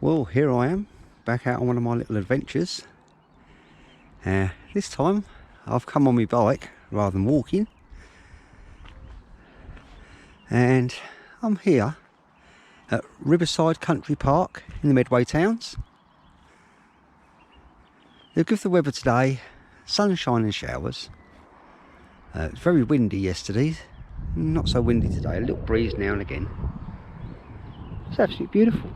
Well, here I am, back out on one of my little adventures. This time I've come on my bike rather than walking, and I'm here at Riverside Country Park in the Medway Towns. They'll give the weather today sunshine and showers. It's very windy yesterday, not so windy today, a little breeze now and again. It's absolutely beautiful.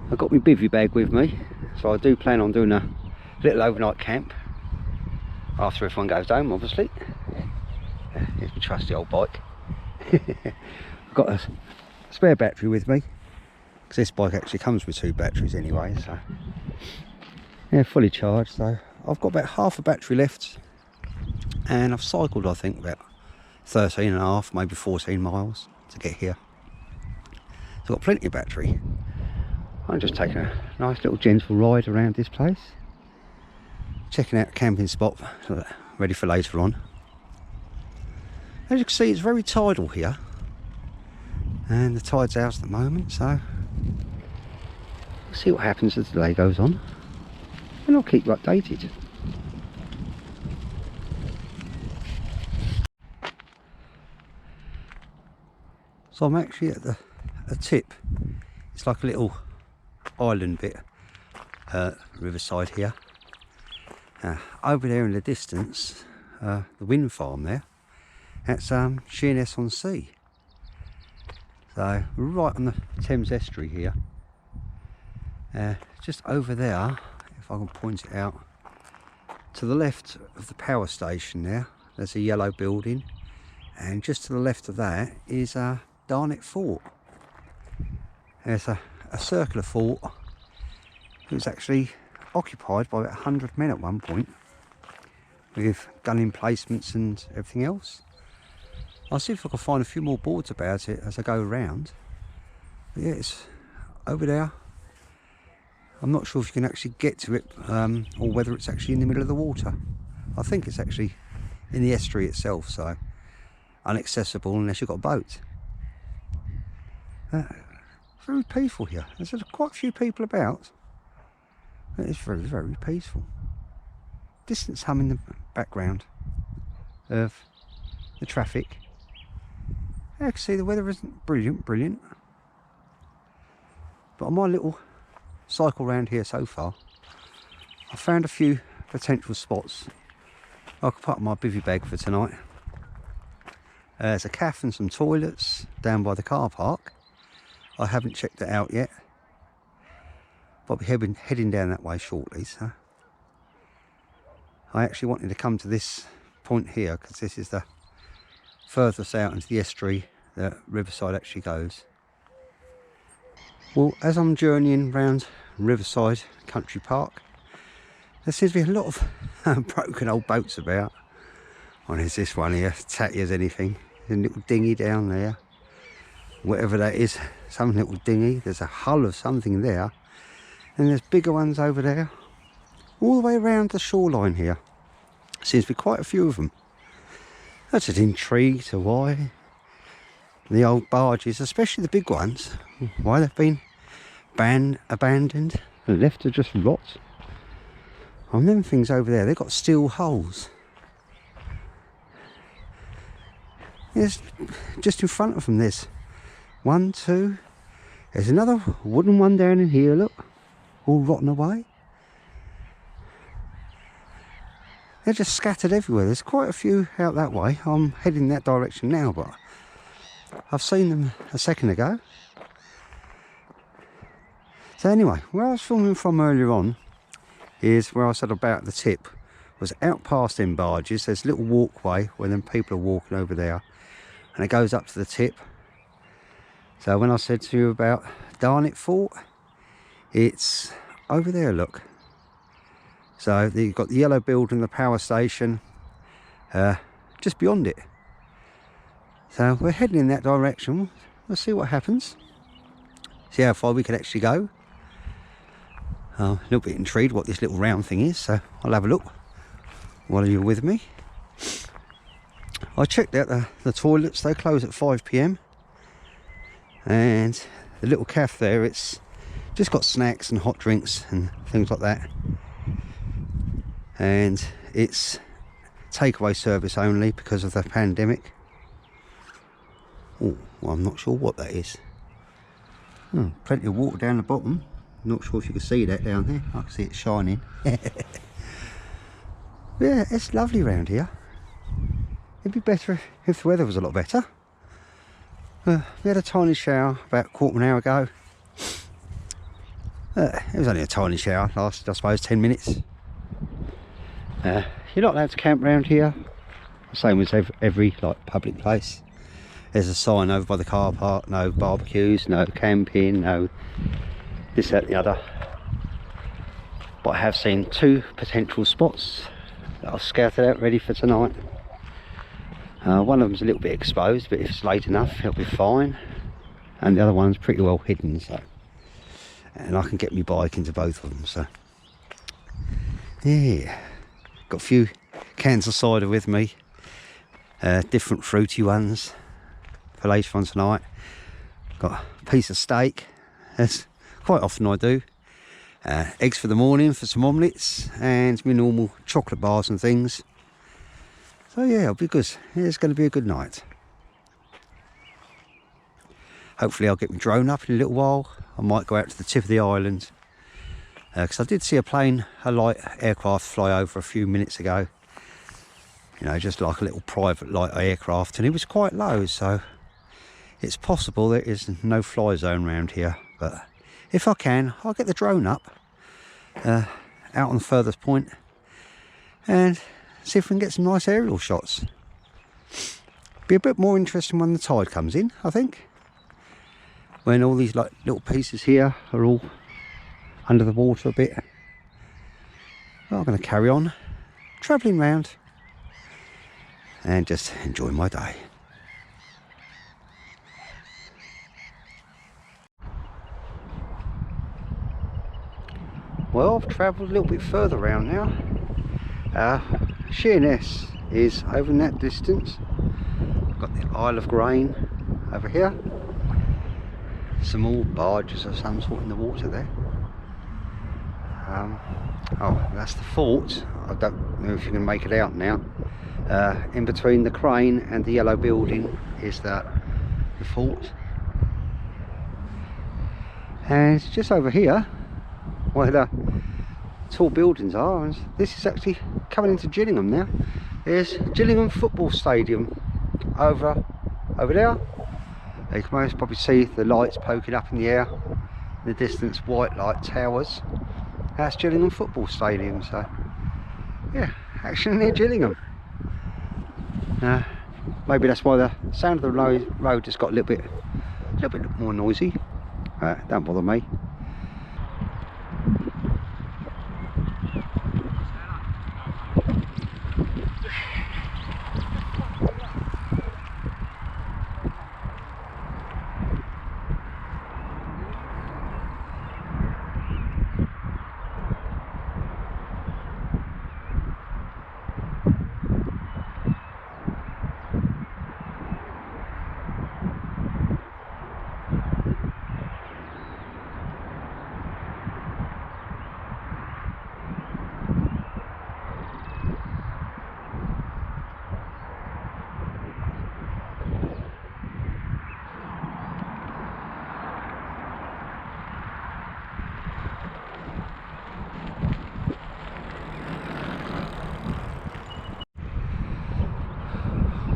I've got my bivvy bag with me, so I do plan on doing a little overnight camp after everyone goes home, obviously. Here's my trusty old bike. I've got a spare battery with me, because this bike actually comes with 2 batteries anyway, so yeah, fully charged. So I've got about half a battery left, and I've cycled I think about 13 and a half, maybe 14 miles to get here. So I've got plenty of battery. I'm just taking a nice little gentle ride around this place, checking out a camping spot ready for later on. As you can see, it's very tidal here, and the tide's out at the moment, so we'll see what happens as the day goes on, and I'll keep you updated. So I'm actually at a tip. It's like a little island bit, Riverside here. Over there in the distance, the wind farm there, that's Sheerness on Sea. So we're right on the Thames estuary here. Just over there, if I can point it out, to the left of the power station there's a yellow building, and just to the left of that is Darnet Fort. There's a circular fort. It was actually occupied by about 100 men at one point, with gun emplacements and everything else. I'll see if I can find a few more boards about it as I go around. But yeah, it's over there. I'm not sure if you can actually get to it, or whether it's actually in the middle of the water. I think it's actually in the estuary itself, so inaccessible unless you've got a boat. Very peaceful here. There's quite a few people about. It's very, very peaceful. Distance hum in the background of the traffic. I can see the weather isn't brilliant. But on my little cycle round here so far, I found a few potential spots I could put in my bivvy bag for tonight. There's a café and some toilets down by the car park. I haven't checked it out yet, but I'll be heading down that way shortly. So I actually wanted to come to this point here because this is the furthest out into the estuary that Riverside actually goes. Well, as I'm journeying around Riverside Country Park, there seems to be a lot of broken old boats about. Oh, there's this one here, tatty as anything. There's a little dinghy down there, whatever that is, some little dinghy. There's a hull of something there, and there's bigger ones over there, all the way around the shoreline here. Seems to be quite a few of them. I'm just intrigued to why the old barges, especially the big ones, why they've been abandoned and left to just rot. On them things over there, they've got steel hulls. Yes, just in front of them there's 1, 2, there's another wooden one down in here, look, all rotten away. They're just scattered everywhere. There's quite a few out that way. I'm heading that direction now, but I've seen them a second ago. So anyway, where I was filming from earlier on is where I said about the tip, was out past them barges. There's a little walkway where them people are walking over there, and it goes up to the tip. So when I said to you about Darnet Fort, it's over there, look. So you've got the yellow building, the power station, just beyond it. So we're heading in that direction. We'll see what happens. See how far we can actually go. A little bit intrigued what this little round thing is, so I'll have a look while you're with me. I checked out the toilets. They close at 5 PM, and the little cafe there, it's just got snacks and hot drinks and things like that, and it's takeaway service only because of the pandemic. Oh, well, I'm not sure what that is. Oh, plenty of water down the bottom. Not sure if you can see that down there. I can see it shining. Yeah, it's lovely around here. It'd be better if the weather was a lot better. We had a tiny shower about a quarter of an hour ago. It was only a tiny shower, lasted I suppose 10 minutes. You're not allowed to camp around here, same as every like public place. There's a sign over by the car park, no barbecues, no camping, no this, that and the other. But I have seen 2 potential spots that I've scouted out ready for tonight. One of them's a little bit exposed, but if it's late enough it'll be fine, and the other one's pretty well hidden, so, and I can get my bike into both of them. So yeah, got a few cans of cider with me, different fruity ones for later on tonight. Got a piece of steak, as quite often I do. Eggs for the morning for some omelettes, and my normal chocolate bars and things. So yeah, it'll be good. It's going to be a good night. Hopefully I'll get my drone up in a little while. I might go out to the tip of the island, because I did see a light aircraft fly over a few minutes ago. You know, just like a little private light aircraft, and it was quite low, so it's possible there is no fly zone around here. But if I can, I'll get the drone up out on the furthest point and see if we can get some nice aerial shots. Be a bit more interesting when the tide comes in, I think, when all these like little pieces here are all under the water a bit. Well, I'm going to carry on travelling round and just enjoy my day. Well, I've travelled a little bit further around now. Sheerness is over in that distance. I've got the Isle of Grain over here. Some more barges of some sort in the water there. Oh, that's the fort. I don't know if you can make it out now. In between the crane and the yellow building is the fort. And it's just over here where the tall buildings are, and this is actually coming into Gillingham now. There's Gillingham football stadium over there. You can most probably see the lights poking up in the air in the distance, white light towers. That's Gillingham football stadium. So yeah, actually near Gillingham. Maybe that's why the sound of the road just got a little bit more noisy. Don't bother me.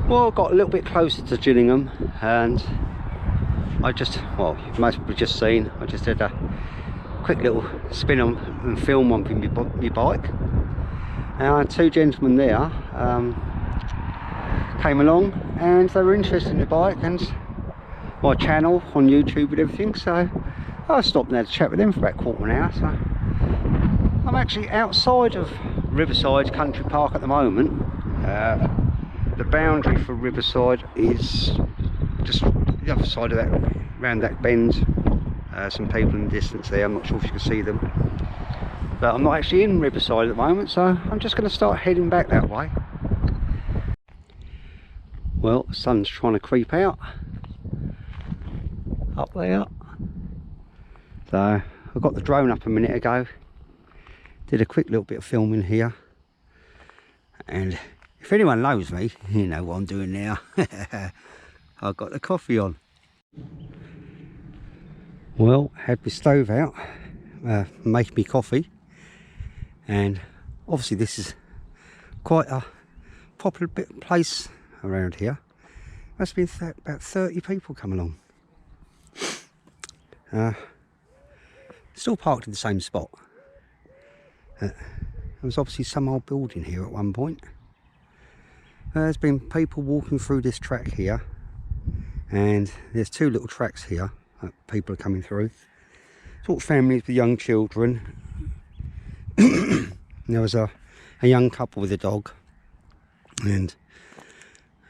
Well, I got a little bit closer to Gillingham, and I just, well, you must have just seen, I just did a quick little spin on and film on my bike. And 2 gentlemen there came along, and they were interested in the bike and my channel on YouTube and everything, so I stopped and had a chat with them for about a quarter of an hour. So I'm actually outside of Riverside Country Park at the moment. The boundary for Riverside is just the other side of that, round that bend. Some people in the distance there, I'm not sure if you can see them. But I'm not actually in Riverside at the moment, so I'm just going to start heading back that way. Well, the sun's trying to creep out up there. So I got the drone up a minute ago, did a quick little bit of filming here, and if anyone knows me, you know what I'm doing now. I've got the coffee on. Well, had my stove out, making me coffee, and obviously this is quite a popular place around here. Must have been about 30 people come along. Still parked in the same spot. There was obviously some old building here at one point. There's been people walking through this track here, and there's two little tracks here that people are coming through. Sort of families with young children. There was a young couple with a dog, and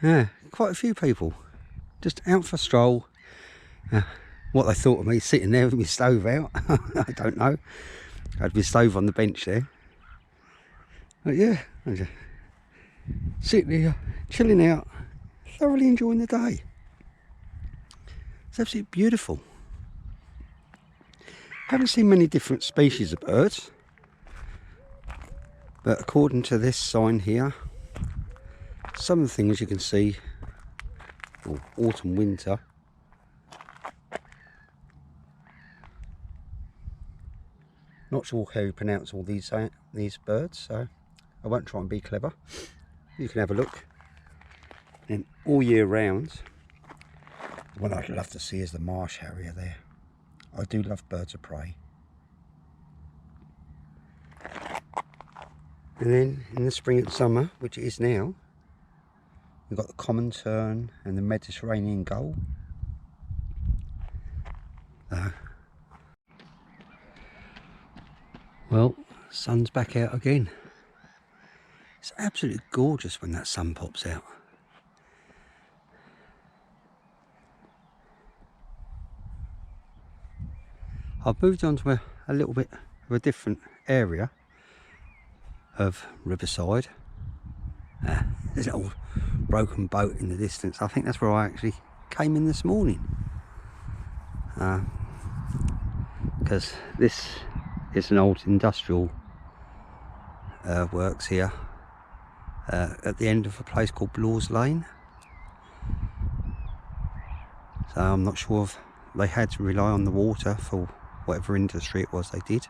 yeah, quite a few people just out for a stroll. What they thought of me sitting there with my stove out, I don't know. I had my stove on the bench there. But yeah, I just sitting here, chilling out, thoroughly enjoying the day. It's absolutely beautiful. Haven't seen many different species of birds, but according to this sign here, some of the things you can see, autumn, winter. Not sure how you pronounce all these birds, so I won't try and be clever. You can have a look. And all year round, what I'd love to see is the marsh harrier there. I do love birds of prey. And then in the spring and summer, which it is now, we've got the common tern and the Mediterranean gull. Well, sun's back out again. It's absolutely gorgeous when that sun pops out. I've moved on to a little bit of a different area of Riverside. There's an old broken boat in the distance. I think that's where I actually came in this morning. Because this is an old industrial works here at the end of a place called Bloor's Lane. So I'm not sure if they had to rely on the water for whatever industry it was they did.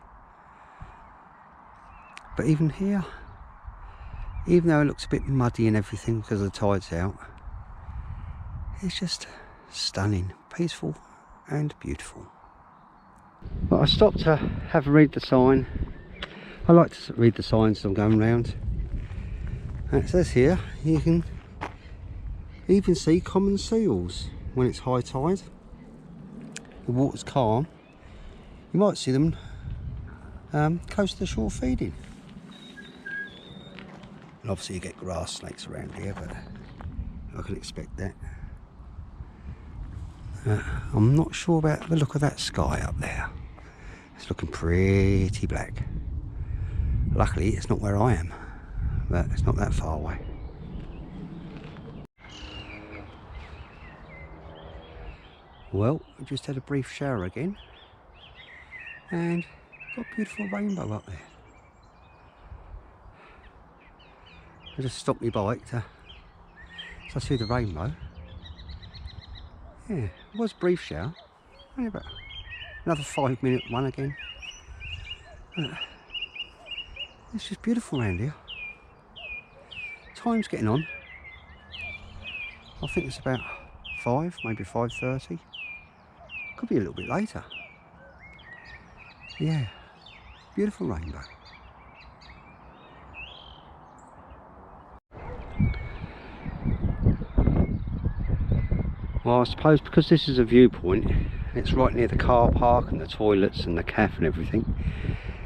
But even here, even though it looks a bit muddy and everything because the tide's out, it's just stunning, peaceful and beautiful. But I stopped to have a read the sign. I like to read the signs as I'm going around. And it says here, you can even see common seals when it's high tide. The water's calm. You might see them close to the shore feeding. And obviously you get grass snakes around here, but I can expect that. I'm not sure about the look of that sky up there. It's looking pretty black. Luckily it's not where I am, but it's not that far away. Well, we just had a brief shower again, and got a beautiful rainbow up there. I just stopped my bike so I see the rainbow. Yeah, it was a brief shower, only about another 5-minute one again. It's just beautiful around here. Time's getting on. I think it's about 5, maybe 5:30. Could be a little bit later. Yeah, beautiful rainbow. Well, I suppose because this is a viewpoint, it's right near the car park and the toilets and the cafe and everything.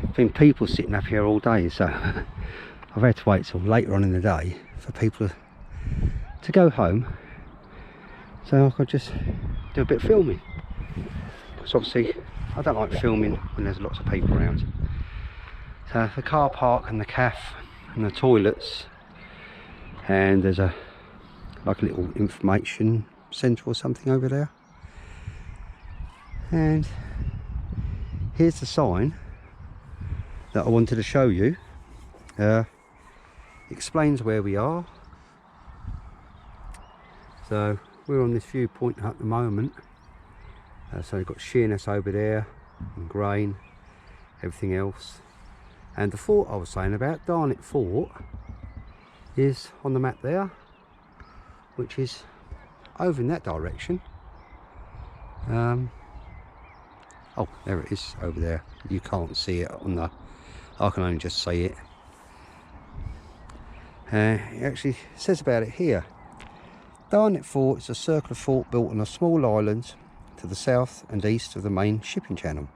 There's been people sitting up here all day, so I've had to wait till later on in the day for people to go home, so I could just do a bit of filming. Because obviously I don't like filming when there's lots of people around. So the car park and the cafe and the toilets, and there's like a little information centre or something over there, and here's the sign that I wanted to show you. Explains where we are. So we're on this viewpoint at the moment. So we've got Sheerness over there, and grain, everything else. And the fort I was saying about, Darnett Fort, is on the map there, which is over in that direction. Oh, there it is over there. You can't see it on the, I can only just see it. It actually says about it here. Darnett Fort is a circular fort built on a small island to the south and east of the main shipping channel.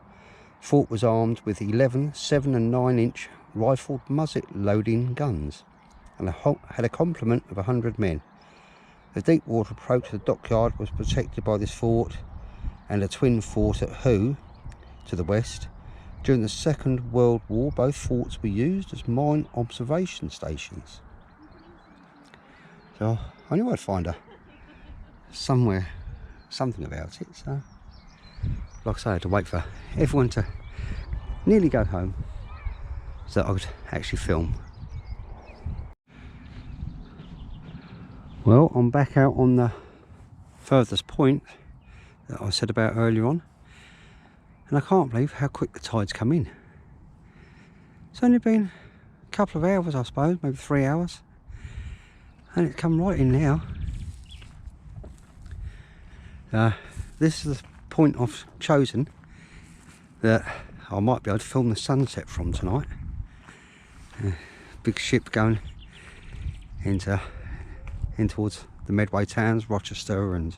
The fort was armed with 11 7 and 9 inch rifled muzzle loading guns and had a complement of 100 men. The deep water approach to the dockyard was protected by this fort and a twin fort at Hoo to the west. During the Second World War, both forts were used as mine observation stations. So I knew I'd find somewhere something about it. So like I say, I had to wait for everyone to nearly go home so that I could actually film. Well, I'm back out on the furthest point that I said about earlier on, and I can't believe how quick the tide's come in. It's only been a couple of hours, I suppose, maybe 3 hours, and it's come right in now. This is the point I've chosen that I might be able to film the sunset from tonight. Big ship going in towards the Medway towns, Rochester, and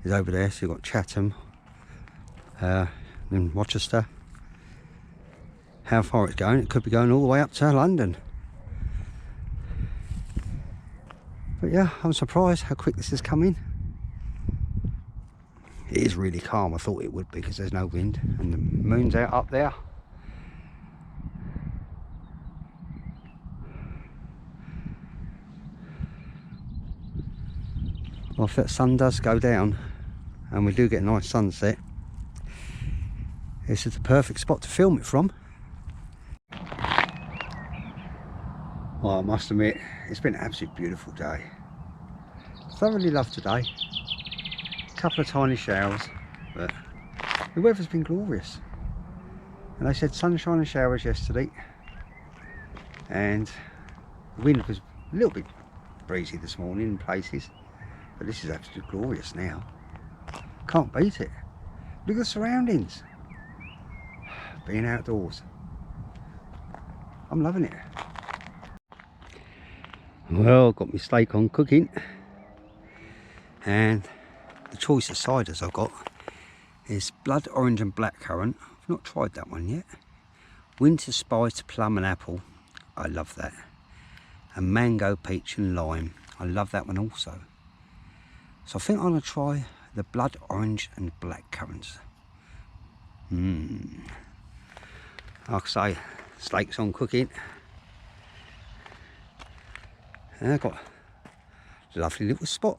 is over there. So you've got Chatham, then Rochester. How far it's going? It could be going all the way up to London. But yeah, I'm surprised how quick this has come in. It is really calm. I thought it would be because there's no wind and the moon's out up there. Well, if that sun does go down and we do get a nice sunset, this is the perfect spot to film it from. Well, I must admit, it's been an absolutely beautiful day. Thoroughly loved today. A couple of tiny showers, but the weather's been glorious. And they said sunshine and showers yesterday, and the wind was a little bit breezy this morning in places, but this is absolutely glorious now. Can't beat it. Look at the surroundings. Being outdoors, I'm loving it. Well, got my steak on cooking, and the choice of ciders I've got is blood orange and blackcurrant. I've not tried that one yet. Winter spice plum and apple, I love that. And mango peach and lime, I love that one also. So I think I'm going to try the blood orange and blackcurrants. Like I say, steak's on cooking. And I've got a lovely little spot.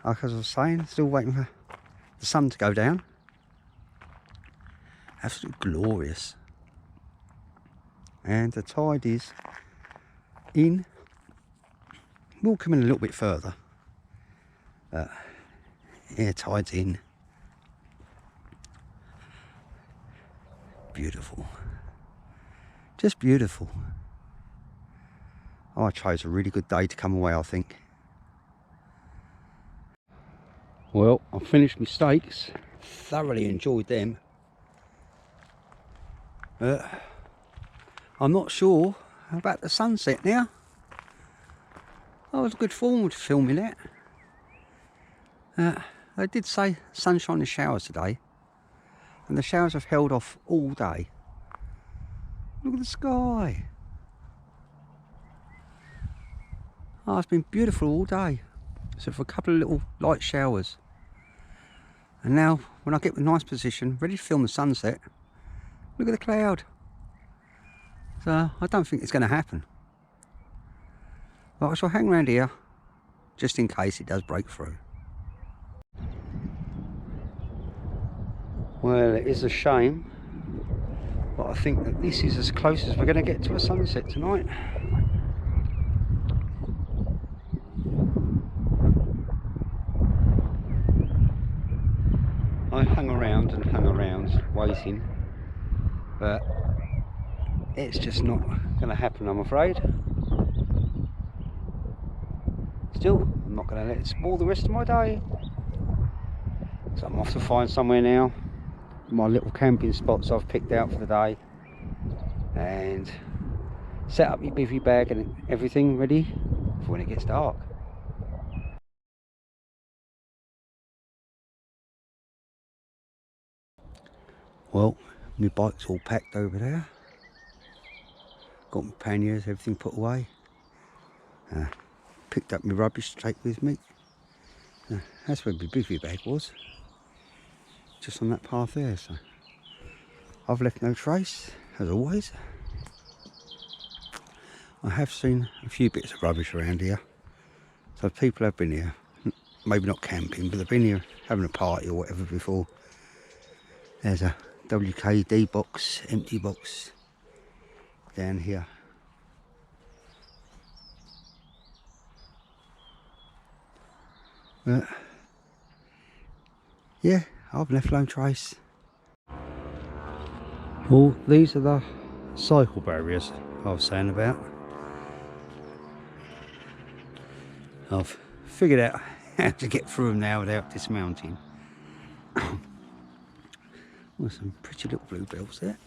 Like as I was saying, still waiting for the sun to go down. Absolutely glorious. And the tide is in. We'll come in a little bit further. But yeah, tide's in. Beautiful. Just beautiful. I chose a really good day to come away, I think. Well, I've finished my steaks. Thoroughly enjoyed them. I'm not sure about the sunset now. I was good forward to filming it. They did say sunshine and showers today, and the showers have held off all day. Look at the sky. Oh, it's been beautiful all day, except for a couple of little light showers. And now, when I get in a nice position, ready to film the sunset, look at the cloud. So I don't think it's going to happen. But I shall hang around here, just in case it does break through. Well, it is a shame, but I think that this is as close as we're going to get to a sunset tonight. I hung around and hung around waiting, but it's just not going to happen, I'm afraid. Still, I'm not going to let it spoil the rest of my day. So I'm off to find somewhere now. My little camping spots I've picked out for the day, and set up your bivvy bag and everything ready for when it gets dark. Well, my bike's all packed over there. Got my panniers, everything put away. Picked up my rubbish to take with me. That's where my bivvy bag was. Just on that path there, so I've left no trace, as always. I have seen a few bits of rubbish around here. So people have been here, maybe not camping, but they've been here having a party or whatever before. There's a WKD box, empty box down here. But yeah, I've left no trace. Well, these are the cycle barriers I was saying about. I've figured out how to get through them now without dismounting. Well, some pretty little bluebells there.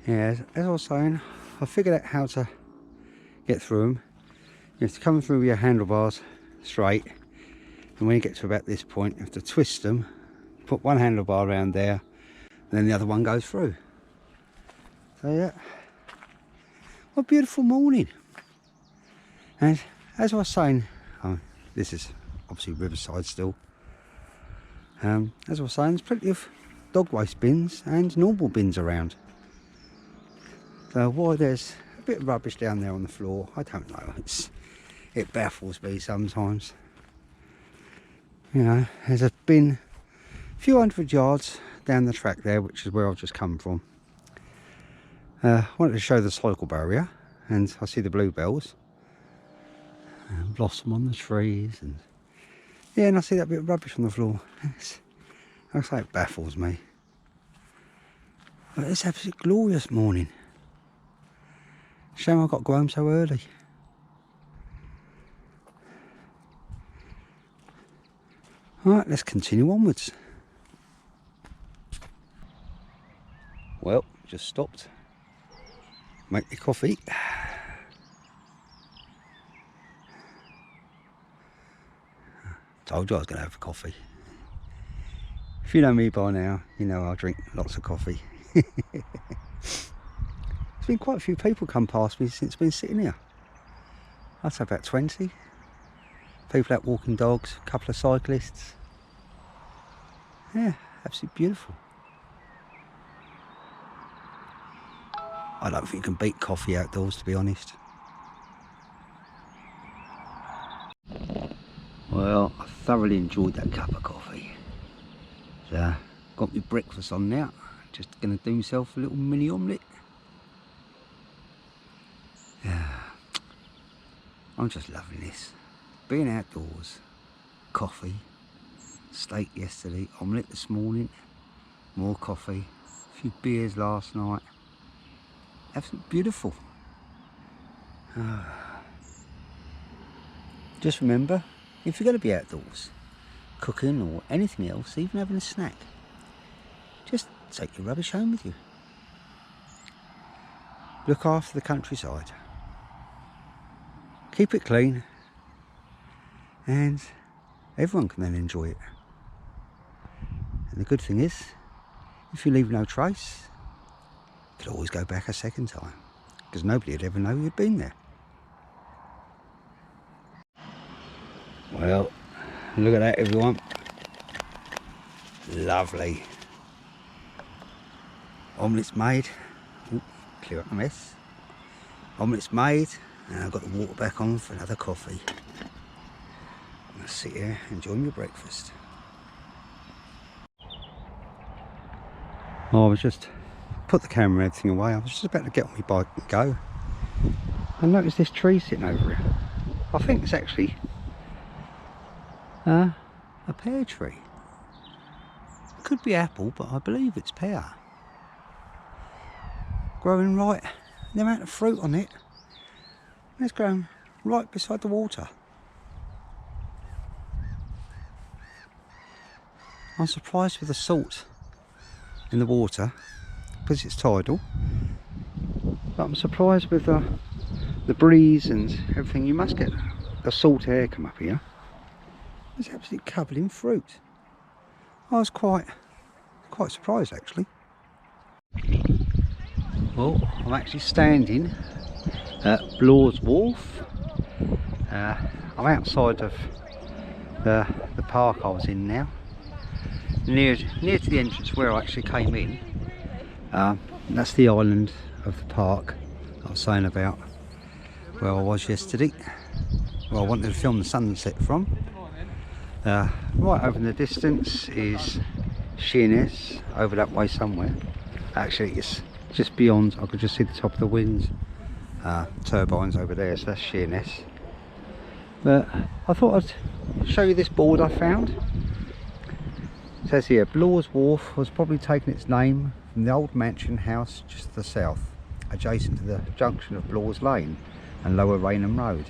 Yeah, as I was saying, I figured out how to get through them. You have to come through with your handlebars straight, and when you get to about this point, you have to twist them, put one handlebar around there, and then the other one goes through. So yeah, what a beautiful morning. And as I was saying, this is obviously Riverside still. As I was saying, there's plenty of dog waste bins and normal bins around. So why there's a bit of rubbish down there on the floor, I don't know. It baffles me sometimes. You know, there's a bin a few hundred yards down the track there, which is where I've just come from. I wanted to show the cycle barrier, and I see the bluebells. Blossom on the trees, and yeah, and I see that bit of rubbish on the floor. I say it baffles me. But it's absolutely glorious morning. Shame I got to go home so early. Alright, let's continue onwards. Well, just stopped. Make me coffee. Told you I was going to have a coffee. If you know me by now, you know I drink lots of coffee. There's been quite a few people come past me since I've been sitting here. I'd say about 20. People out walking dogs, a couple of cyclists. Yeah, absolutely beautiful. I don't think you can beat coffee outdoors, to be honest. Well, I thoroughly enjoyed that cup of coffee. So, got my breakfast on now. Just going to do myself a little mini omelette. Yeah, I'm just loving this. Being outdoors, coffee, steak yesterday, omelette this morning, more coffee, a few beers last night. Absolutely beautiful. Just remember, if you're going to be outdoors, cooking or anything else, even having a snack, just take your rubbish home with you. Look after the countryside. Keep it clean, and everyone can then enjoy it. And the good thing is, if you leave no trace, you could always go back a second time, because nobody would ever know you'd been there. Well, look at that, everyone. Lovely. Omelette's made. Ooh, clear up the mess. Omelette's made, and I've got the water back on for another coffee. Just sit here enjoying your breakfast. Oh, I was just put the camera and everything away. I was just about to get on my bike and go. I noticed this tree sitting over here. I think it's actually a pear tree. It could be apple, but I believe it's pear. Growing right, the amount of fruit on it. It's growing right beside the water. I'm surprised with the salt in the water because it's tidal, but I'm surprised with the breeze and everything. You must get the salt air come up here. It's absolutely covered in fruit. I was quite surprised actually. Well, I'm actually standing at Bloor's Wharf. I'm outside of the park I was in now, near to the entrance where I actually came in. That's the island of the park I was saying about where I was yesterday, where I wanted to film the sunset from. Right over in the distance is Sheerness, over that way somewhere. Actually it's just beyond. I could just see the top of the winds turbines over there, so that's Sheerness. But I thought I'd show you this board I found. It says here, Bloor's Wharf was probably taking its name from the old mansion house just to the south, adjacent to the junction of Bloor's Lane and Lower Rainham Road.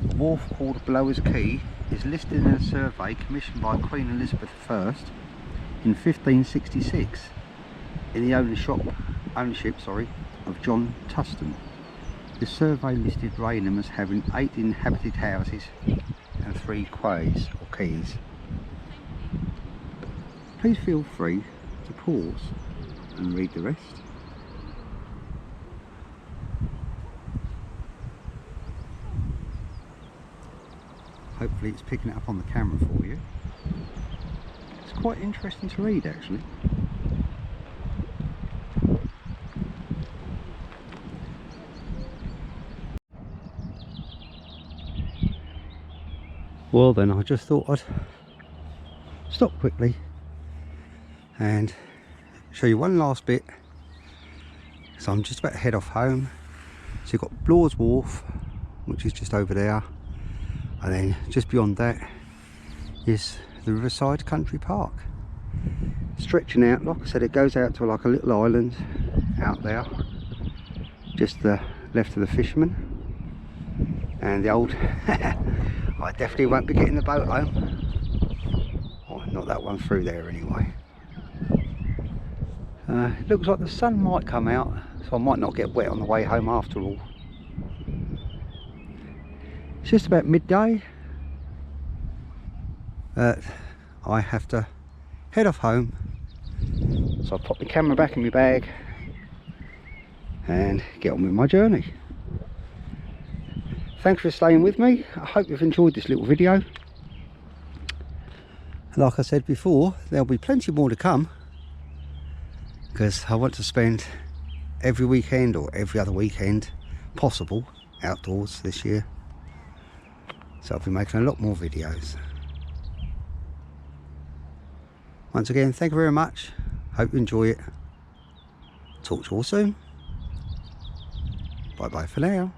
The wharf, called Blower's Quay, is listed in a survey commissioned by Queen Elizabeth I in 1566 in the ownership of John Tuston. The survey listed Rainham as having 8 inhabited houses and 3 quays or quays. Please feel free to pause and read the rest. Hopefully it's picking it up on the camera for you. It's quite interesting to read actually. Well then, I just thought I'd stop quickly and show you one last bit. So I'm just about to head off home. So you've got Bloor's Wharf, which is just over there, and then just beyond that is the Riverside Country Park. Stretching out, like I said, it goes out to like a little island out there, just the left of the fishermen and the old I definitely won't be getting the boat home. Oh, not that one through there anyway. It looks like the sun might come out, so I might not get wet on the way home after all. It's just about midday. I have to head off home, so I'll pop the camera back in my bag and get on with my journey. Thanks for staying with me. I hope you've enjoyed this little video. Like I said before, there'll be plenty more to come, because I want to spend every weekend or every other weekend possible outdoors this year. So I'll be making a lot more videos. Once again, thank you very much. Hope you enjoy it. Talk to you all soon. Bye bye for now.